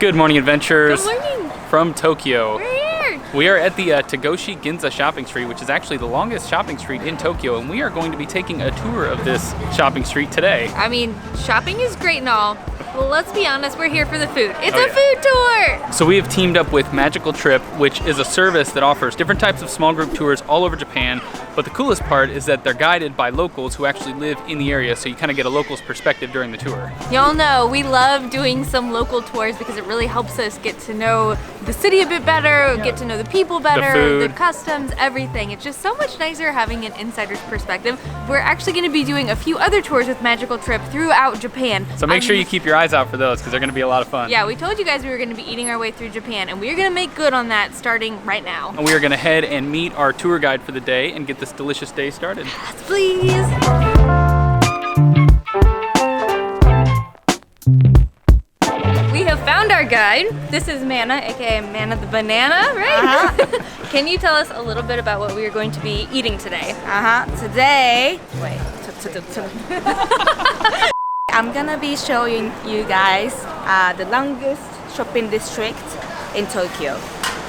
Good morning, adventurers. Good morning. From Tokyo. We're here. We are at the Tagoshi Ginza shopping street, which is actually the longest shopping street in Tokyo, and we are going to be taking a tour of this shopping street today. I mean, shopping is great and all. Well, let's be honest, we're here for the food. It's a food tour! So we have teamed up with Magical Trip, which is a service that offers different types of small group tours all over Japan. But the coolest part is that they're guided by locals who actually live in the area, so you kind of get a local's perspective during the tour. Y'all know we love doing some local tours because it really helps us get to know the city a bit better, get to know the people better, the customs, everything. It's just so much nicer having an insider's perspective. We're actually going to be doing a few other tours with Magical Trip throughout Japan. So make sure you keep your eyes out for those because they're going to be a lot of fun. Yeah, we told you guys we were going to be eating our way through Japan, and we're going to make good on that starting right now. And we are going to head and meet our tour guide for the day and get this delicious day started. Yes, please. We have found our guide. This is Mana, aka Mana the Banana, right? Can you tell us a little bit about what we are going to be eating today? Today, I'm gonna be showing you guys the longest shopping district in Tokyo.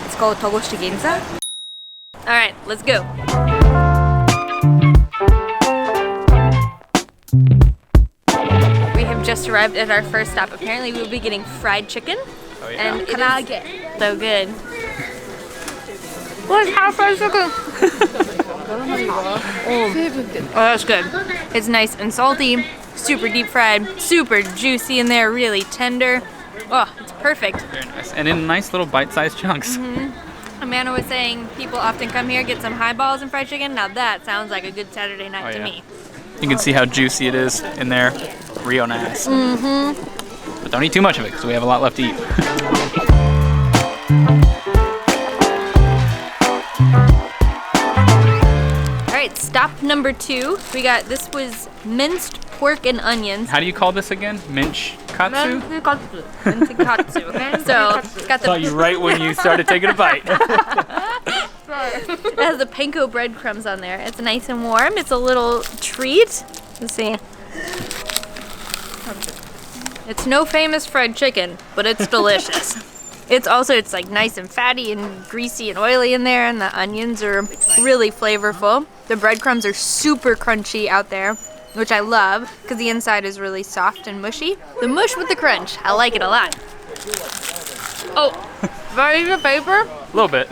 It's called Tagoshi Ginza. All right, let's go. We have just arrived at our first stop. Apparently, we will be getting fried chicken. Oh, yeah. And it is so good. What's hot fried chicken? Oh, that's good. It's nice and salty, super deep fried, super juicy in there, really tender. Oh, it's perfect. Very nice. And in nice little bite-sized chunks. Amanda was saying people often come here, get some highballs and fried chicken. Now that sounds like a good Saturday night to me. You can see how juicy it is in there. Real nice. But don't eat too much of it because we have a lot left to eat. All right, stop number 2. We got, this was minced pork and onions. How do you call this again? Minch katsu? Katsu, okay? So, it's got Saw you right when you started taking a bite. It has the panko breadcrumbs on there. It's nice and warm. It's a little treat. Let's see. It's no famous fried chicken, but it's delicious. It's like nice and fatty and greasy and oily in there, and the onions are really flavorful. The breadcrumbs are super crunchy out there, which I love because the inside is really soft and mushy. The mush with the crunch, I like it a lot. Oh, very good paper? A little bit.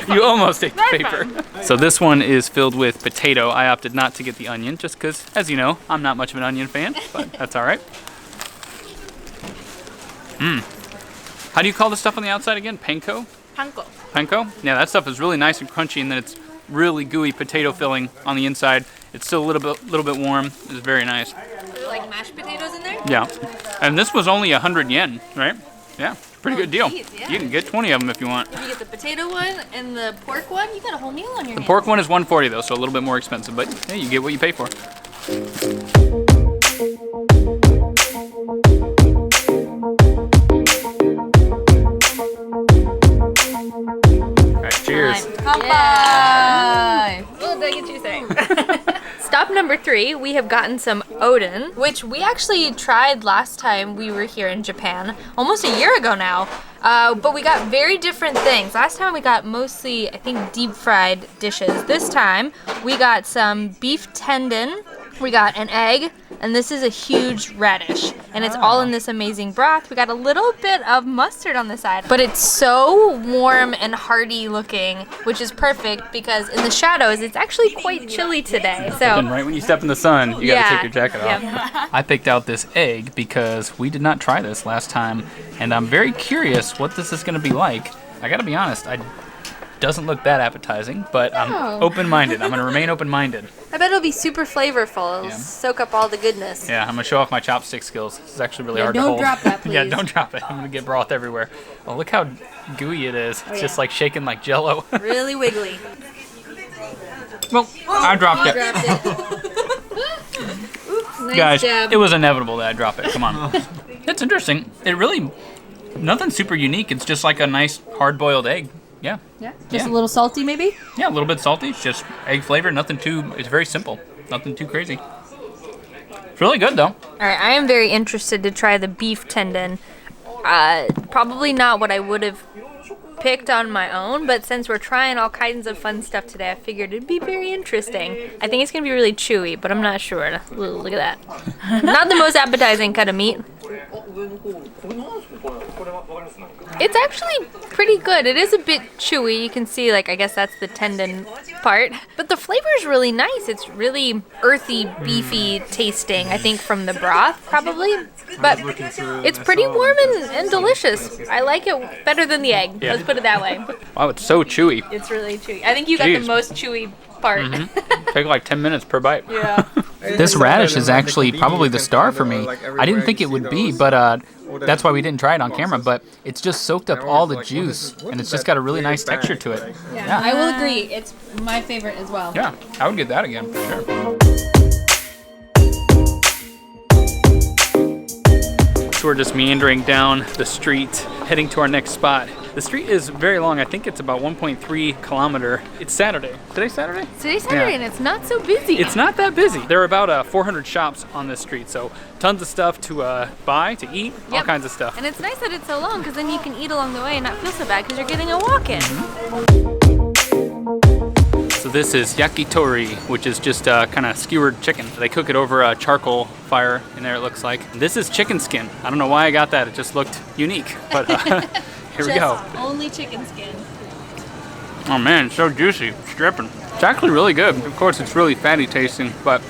You almost ate the paper. So this one is filled with potato. I opted not to get the onion just because, as you know, I'm not much of an onion fan, but that's all right. How do you call the stuff on the outside again? Panko? Panko. Panko? Yeah, that stuff is really nice and crunchy, and then it's really gooey potato filling on the inside. It's still a little bit warm. It's very nice. Like mashed potatoes in there? Yeah. And this was only 100 yen, right? Yeah, pretty good deal. Geez, yeah. You can get 20 of them if you want. If you get the potato one and the pork one, you got a whole meal on your hands. The pork one is 140 though, so a little bit more expensive, but hey, you get what you pay for. All right, cheers. Kanpai! What did I get you saying? Stop number 3, we have gotten some Oden, which we actually tried last time we were here in Japan, almost a year ago now. But we got very different things. Last time we got mostly, I think, deep fried dishes. This time we got some beef tendon, we got an egg, and this is a huge radish. And it's all in this amazing broth. We got a little bit of mustard on the side. But it's so warm and hearty looking, which is perfect because in the shadows, it's actually quite chilly today. So And right when you step in the sun, you gotta take your jacket off. Yeah. I picked out this egg because we did not try this last time, and I'm very curious what this is gonna be like. I gotta be honest, it doesn't look that appetizing, but I'm open-minded. I'm gonna remain open-minded. I bet it'll be super flavorful. It'll soak up all the goodness. Yeah, I'm gonna show off my chopstick skills. This is actually really hard to don't hold. drop that, please. Yeah, don't drop it. I'm gonna get broth everywhere. Oh, look how gooey it is. It's just like shaking like Jello. Really wiggly. Well, I dropped it. Oops, nice Guys, job. it was inevitable that I drop it. Come on. It's interesting. It really, nothing super unique. It's just like a nice hard-boiled egg. Yeah. Yeah. Just a little salty, maybe? Yeah, a little bit salty. It's just egg flavor. Nothing too. It's very simple. Nothing too crazy. It's really good though. All right, I am very interested to try the beef tendon. Probably not what I would have picked on my own, but since we're trying all kinds of fun stuff today, I figured it'd be very interesting. I think it's gonna be really chewy, but I'm not sure. Ooh, look at that. Not the most appetizing cut of meat. It's actually pretty good. It is a bit chewy. You can see, like, I guess that's the tendon part. But the flavor is really nice. It's really earthy, beefy tasting, I think, from the broth, probably. But it's pretty warm and delicious. I like it better than the egg. Yeah. Let's put it that way. Wow, it's so chewy. It's really chewy. I think you got the most chewy part. Take like 10 minutes per bite. Yeah. This radish is actually probably the star for me. I didn't think it would be, but that's why we didn't try it on camera. But it's just soaked up all the juice, and it's just got a really nice texture to it. Yeah, I will agree. It's my favorite as well. Yeah, I would get that again for sure. So we're just meandering down the street, heading to our next spot. The street is very long. I think it's about 1.3 kilometer. It's Saturday. Today's Saturday? Today's Saturday, and it's not so busy. It's not that busy. There are about 400 shops on this street, so tons of stuff to buy, to eat, all kinds of stuff. And it's nice that it's so long, because then you can eat along the way and not feel so bad, because you're getting a walk-in. So this is Yakitori, which is just kind of skewered chicken. They cook it over a charcoal fire in there, it looks like. This is chicken skin. I don't know why I got that. It just looked unique, but here we go. Only chicken skin. Oh man, it's so juicy. It's dripping. It's actually really good. Of course, it's really fatty tasting, but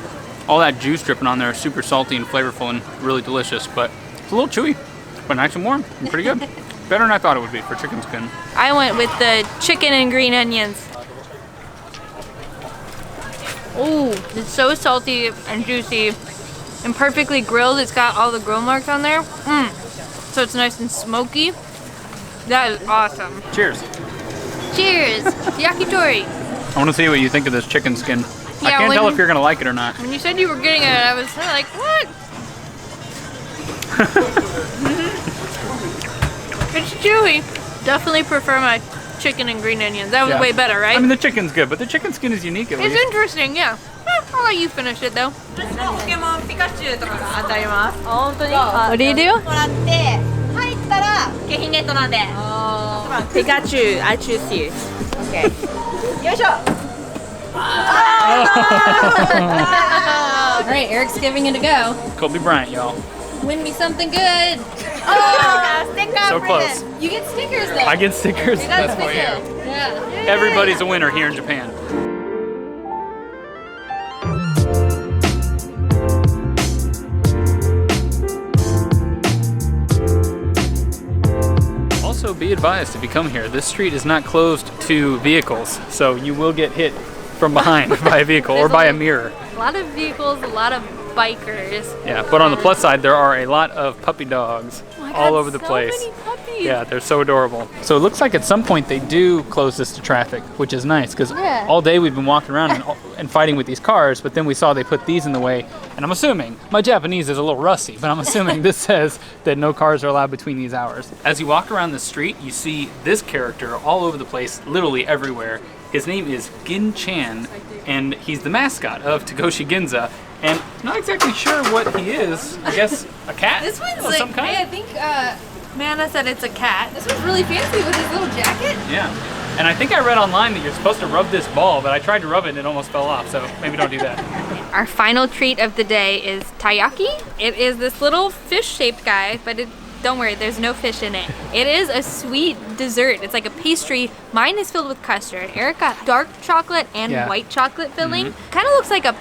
all that juice dripping on there is super salty and flavorful and really delicious, but it's a little chewy, but nice and warm and pretty good. Better than I thought it would be for chicken skin. I went with the chicken and green onions. Ooh, it's so salty and juicy and perfectly grilled. It's got all the grill marks on there. So it's nice and smoky. That is awesome. Cheers. Cheers. Yakitori. I want to see what you think of this chicken skin. I Yeah, can't when- tell if you're going to like it or not. When you said you were getting it, I was like, what? It's chewy. Definitely prefer my chicken and green onions. That was Yeah. way better, right? I mean, the chicken's good, but the chicken skin is unique at It's least. interesting, yeah. I'll let you finish it though. What do you do? Pikachu, I choose you. Okay. All right, Eric's giving it a go. Kobe Bryant, y'all. Win me something good. So close. You get stickers though. I get stickers. You got a That's for sticker. you. Yeah. Everybody's a winner here in Japan. Also, be advised if you come here, this street is not closed to vehicles, so you will get hit from behind by a vehicle or by a mirror. A lot of vehicles, a lot of bikers. Yeah, but on the plus side, there are a lot of puppy dogs all over the place. So many puppies. Yeah, they're so adorable. So it looks like at some point they do close this to traffic, which is nice because all day we've been walking around and fighting with these cars, but then we saw they put these in the way, and I'm assuming, my Japanese is a little rusty, but I'm assuming this says that no cars are allowed between these hours. As you walk around the street, you see this character all over the place, literally everywhere. His name is Gin-chan, and he's the mascot of Tagoshi Ginza. And not exactly sure what he is. I guess a cat? This one's of like, some kind? I think Mana said it's a cat. This one's really fancy with his little jacket. Yeah. And I think I read online that you're supposed to rub this ball, but I tried to rub it and it almost fell off, so maybe don't do that. Our final treat of the day is Taiyaki. It is this little fish-shaped guy, but don't worry, there's no fish in it. It is a sweet dessert. It's like a pastry. Mine is filled with custard. Eric got dark chocolate and white chocolate filling. Kind of looks like a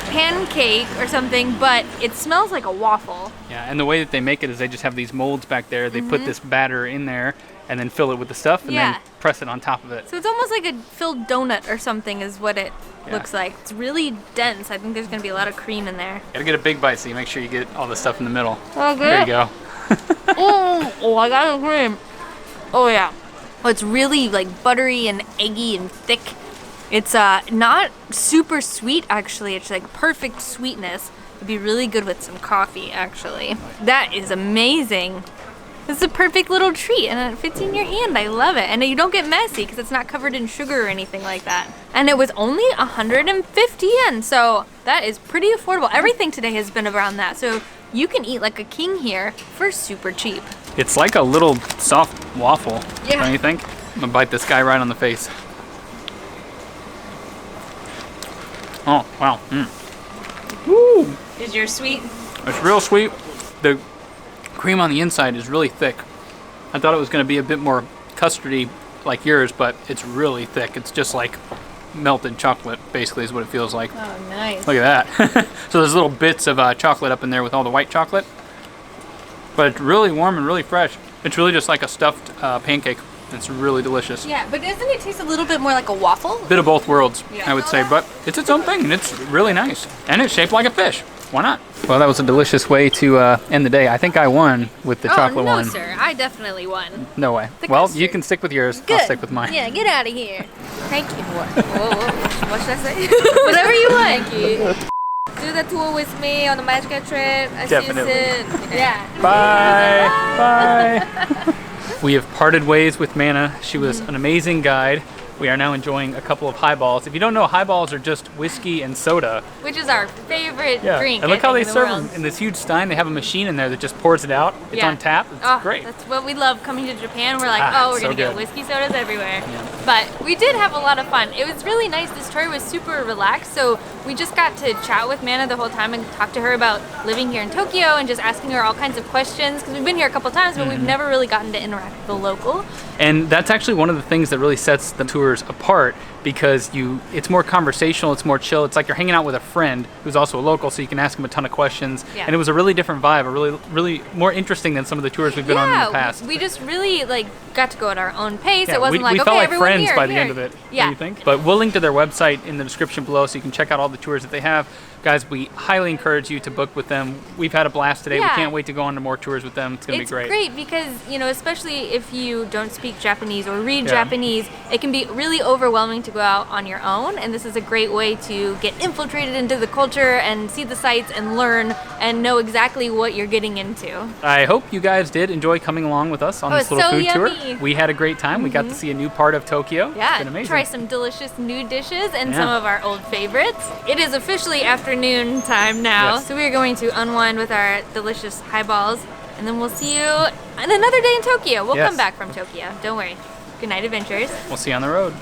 pancake or something, but it smells like a waffle. Yeah, and the way that they make it is they just have these molds back there. They put this batter in there and then fill it with the stuff and then press it on top of it. So it's almost like a filled donut or something is what it looks like. It's really dense. I think there's going to be a lot of cream in there. Gotta get a big bite so you make sure you get all the stuff in the middle. Oh, good. There you go. Oh, I got the cream. Oh, yeah. Oh, it's really like buttery and eggy and thick. It's not super sweet, actually. It's like perfect sweetness. It'd be really good with some coffee, actually. That is amazing. It's a perfect little treat, and it fits in your hand. I love it. And you don't get messy because it's not covered in sugar or anything like that. And it was only 150 yen, so that is pretty affordable. Everything today has been around that. So you can eat like a king here for super cheap. It's like a little soft waffle, Yeah. don't you think? I'm gonna bite this guy right on the face. Oh, wow. Woo! Is yours sweet? It's real sweet. The cream on the inside is really thick. I thought it was gonna be a bit more custardy like yours, but it's really thick. It's just like melted chocolate, basically, is what it feels like. Oh, nice. Look at that. So there's little bits of chocolate up in there with all the white chocolate. But it's really warm and really fresh. It's really just like a stuffed pancake. It's really delicious. Yeah, but doesn't it taste a little bit more like a waffle? Bit of both worlds, Yeah. I would say. But it's its own thing, and it's really nice. And it's shaped like a fish. Why not? Well, that was a delicious way to end the day. I think I won with the chocolate no, one. sir. I definitely won. No way. The Well, custard. you can stick with yours. Good. I'll stick with mine. Yeah, get out of here. Thank you. What should I say? Whatever you want. Thank you. Do the tour with me on the magical trip. I Definitely. See you soon. Yeah. Bye. Bye. We have parted ways with Mana. She was an amazing guide. We are now enjoying a couple of highballs. If you don't know, highballs are just whiskey and soda. Which is our favorite drink. And look I how think, they in the serve world. them in this huge stein. They have a machine in there that just pours it out. It's Yeah. on tap. It's Oh, great. That's what we love coming to Japan. We're like, Ah, we're so gonna get good. whiskey sodas everywhere. Yeah. But we did have a lot of fun. It was really nice. This tour was super relaxed. So we just got to chat with Mana the whole time and talk to her about living here in Tokyo and just asking her all kinds of questions. Because we've been here a couple times, but we've never really gotten to interact with the local. And that's actually one of the things that really sets the tours apart, because it's more conversational, it's more chill. It's like you're hanging out with a friend who's also a local, so you can ask him a ton of questions. Yeah. And it was a really different vibe, a really more interesting than some of the tours we've been on in the past. We just really got to go at our own pace. Yeah, It wasn't we like, okay, felt like everyone friends here, by the here. end of it. Yeah. What do you think? But we'll link to their website in the description below, so you can check out all the tours that they have. Guys, we highly encourage you to book with them. We've had a blast today. We Yeah. can't wait to go on to more tours with them. It's going to be great. It's great because, especially if you don't speak Japanese or read Yeah. Japanese, it can be really overwhelming to go out on your own. And this is a great way to get infiltrated into the culture and see the sights and learn and know exactly what you're getting into. I hope you guys did enjoy coming along with us on this it's little so food tour. yummy. We had a great time. We got to see a new part of Tokyo. Yeah, It's been amazing. try some delicious new dishes and Yeah. some of our old favorites. It is officially afternoon time now, Yes. so we are going to unwind with our delicious highballs, and then we'll see you on another day in Tokyo. We'll Yes. come back from Tokyo. Don't worry. Good night, adventures. We'll see you on the road.